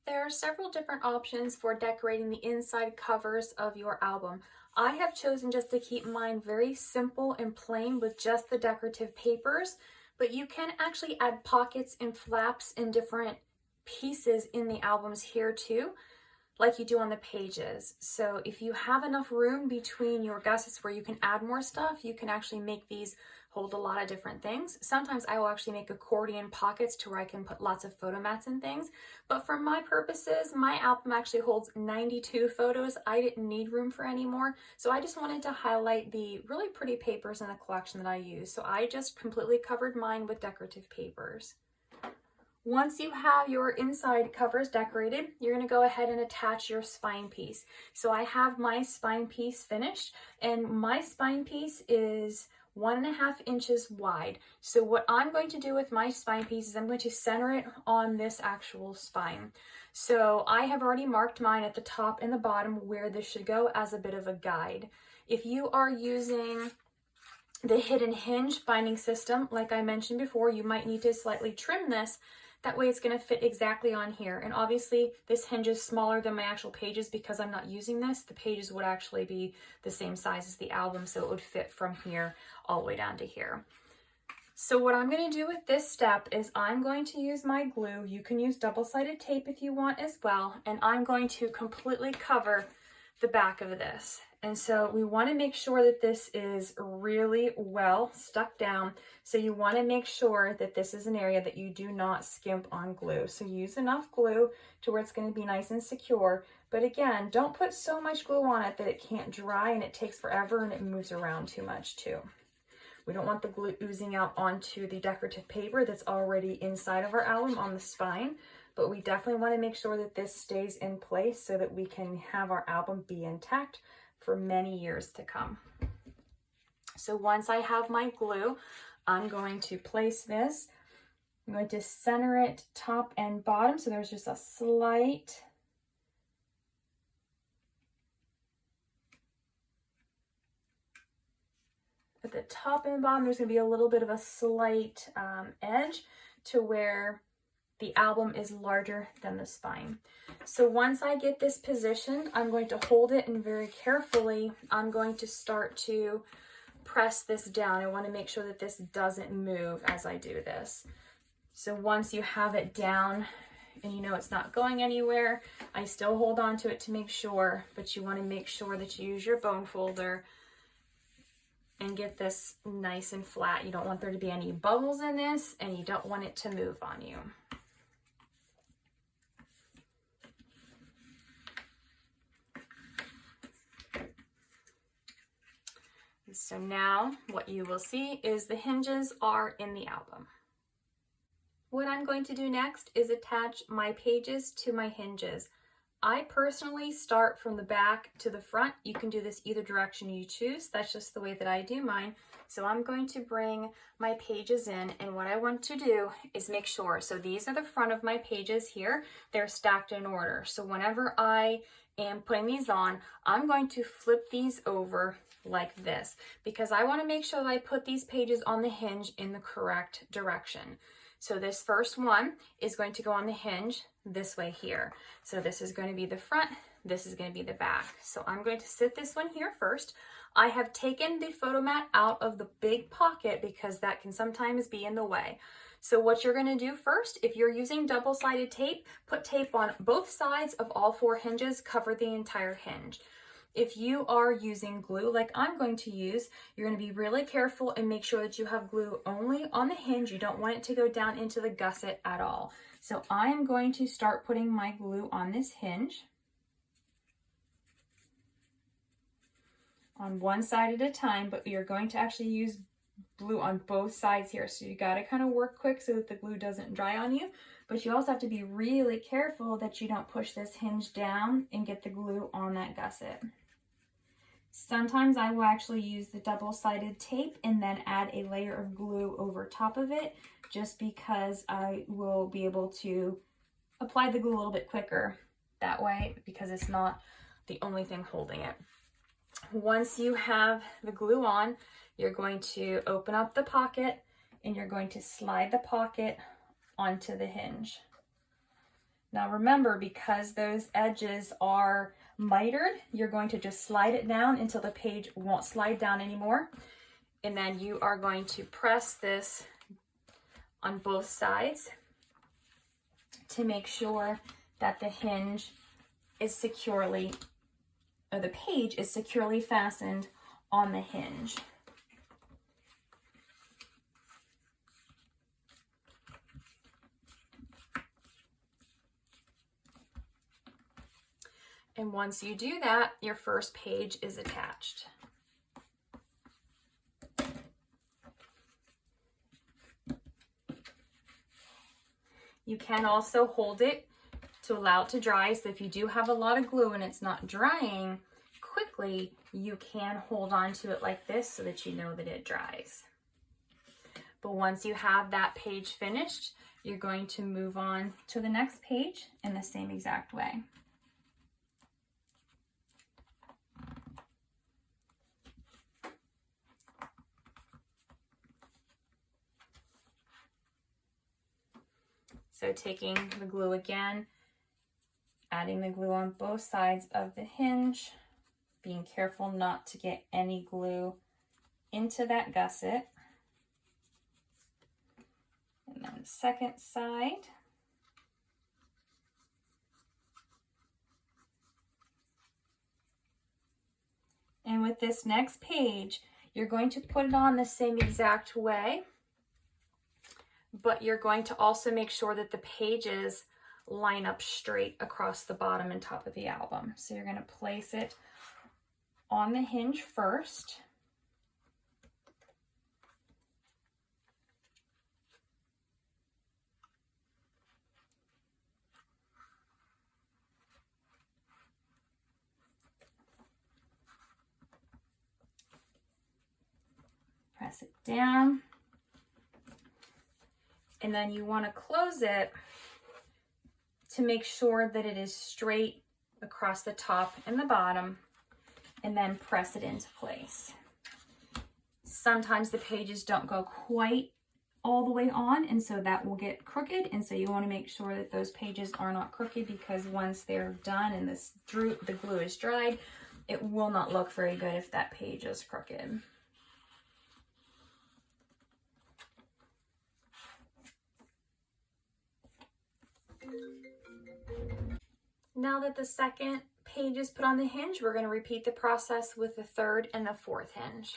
There are several different options for decorating the inside covers of your album. I have chosen just to keep mine very simple and plain with just the decorative papers, but you can actually add pockets and flaps and different pieces in the albums here too, like you do on the pages. So if you have enough room between your gussets where you can add more stuff, you can actually make these hold a lot of different things. Sometimes I will actually make accordion pockets to where I can put lots of photo mats and things. But for my purposes, my album actually holds 92 photos. I didn't need room for any more. So I just wanted to highlight the really pretty papers in the collection that I use. So I just completely covered mine with decorative papers. Once you have your inside covers decorated, you're going to go ahead and attach your spine piece. So I have my spine piece finished, and my spine piece is 1.5 inches wide. So what I'm going to do with my spine piece is I'm going to center it on this actual spine. So I have already marked mine at the top and the bottom where this should go as a bit of a guide. If you are using the hidden hinge binding system, like I mentioned before, you might need to slightly trim this. That way it's going to fit exactly on here. And obviously this hinge is smaller than my actual pages because I'm not using this. The pages would actually be the same size as the album, so it would fit from here all the way down to here. So what I'm going to do with this step is I'm going to use my glue. You can use double-sided tape if you want as well. And I'm going to completely cover the back of this. And so we want to make sure that this is really well stuck down. So you want to make sure that this is an area that you do not skimp on glue. So use enough glue to where it's going to be nice and secure. But again, don't put so much glue on it that it can't dry and it takes forever and it moves around too much too. We don't want the glue oozing out onto the decorative paper that's already inside of our album on the spine. But we definitely want to make sure that this stays in place so that we can have our album be intact for many years to come. So once I have my glue, I'm going to place this. I'm going to center it top and bottom. So there's just a slight at the top and bottom, there's going to be a little bit of a slight edge to where the album is larger than the spine. So once I get this positioned, I'm going to hold it and very carefully, I'm going to start to press this down. I want to make sure that this doesn't move as I do this. So once you have it down and you know it's not going anywhere, I still hold on to it to make sure, but you want to make sure that you use your bone folder and get this nice and flat. You don't want there to be any bubbles in this, and you don't want it to move on you. So now what you will see is the hinges are in the album. What I'm going to do next is attach my pages to my hinges. I personally start from the back to the front. You can do this either direction you choose. That's just the way that I do mine. So I'm going to bring my pages in, and what I want to do is make sure. So these are the front of my pages here. They're stacked in order. So whenever I am putting these on, I'm going to flip these over like this because I want to make sure that I put these pages on the hinge in the correct direction. So this first one is going to go on the hinge this way here. So this is going to be the front, this is going to be the back. So I'm going to sit this one here first. I have taken the photo mat out of the big pocket because that can sometimes be in the way. So what you're going to do first, if you're using double-sided tape, put tape on both sides of all 4 hinges, cover the entire hinge. If you are using glue like I'm going to use, you're going to be really careful and make sure that you have glue only on the hinge. You don't want it to go down into the gusset at all. So I am going to start putting my glue on this hinge on one side at a time, but you're going to actually use glue on both sides here. So you got to kind of work quick so that the glue doesn't dry on you, but you also have to be really careful that you don't push this hinge down and get the glue on that gusset. Sometimes I will actually use the double-sided tape and then add a layer of glue over top of it just because I will be able to apply the glue a little bit quicker that way because it's not the only thing holding it. Once you have the glue on, you're going to open up the pocket and you're going to slide the pocket onto the hinge. Now remember, because those edges are mitered, you're going to just slide it down until the page won't slide down anymore. And then you are going to press this on both sides to make sure that the hinge is securely, or the page is securely fastened on the hinge. And once you do that, your first page is attached. You can also hold it to allow it to dry. So if you do have a lot of glue and it's not drying quickly, you can hold on to it like this so that you know that it dries. But once you have that page finished, you're going to move on to the next page in the same exact way. So taking the glue again, adding the glue on both sides of the hinge, being careful not to get any glue into that gusset. And then the second side. And with this next page, you're going to put it on the same exact way, but you're going to also make sure that the pages line up straight across the bottom and top of the album. So you're going to place it on the hinge first. Press it down. And then you want to close it to make sure that it is straight across the top and the bottom, and then press it into place. Sometimes the pages don't go quite all the way on, and so that will get crooked, and so you want to make sure that those pages are not crooked, because once they're done and the glue is dried, it will not look very good if that page is crooked. Now that the second page is put on the hinge, we're going to repeat the process with the third and the fourth hinge.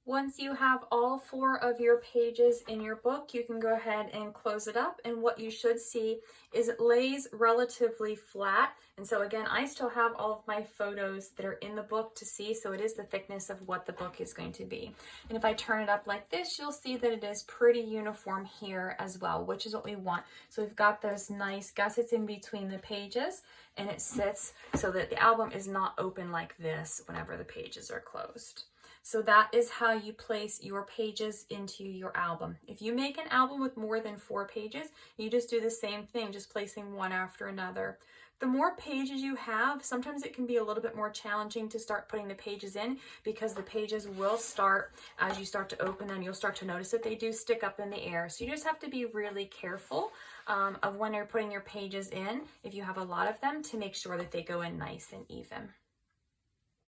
Once you have all 4 of your pages in your book, you can go ahead and close it up, and what you should see is it lays relatively flat. And so again, I still have all of my photos that are in the book to see, so it is the thickness of what the book is going to be. And if I turn it up like this, you'll see that it is pretty uniform here as well, which is what we want. So we've got those nice gussets in between the pages, and it sits so that the album is not open like this whenever the pages are closed. So that is how you place your pages into your album. If you make an album with more than 4 pages, you just do the same thing, just placing one after another. The more pages you have, sometimes it can be a little bit more challenging to start putting the pages in, because the pages will start, as you start to open them, you'll start to notice that they do stick up in the air. So you just have to be really careful of when you're putting your pages in, if you have a lot of them, to make sure that they go in nice and even.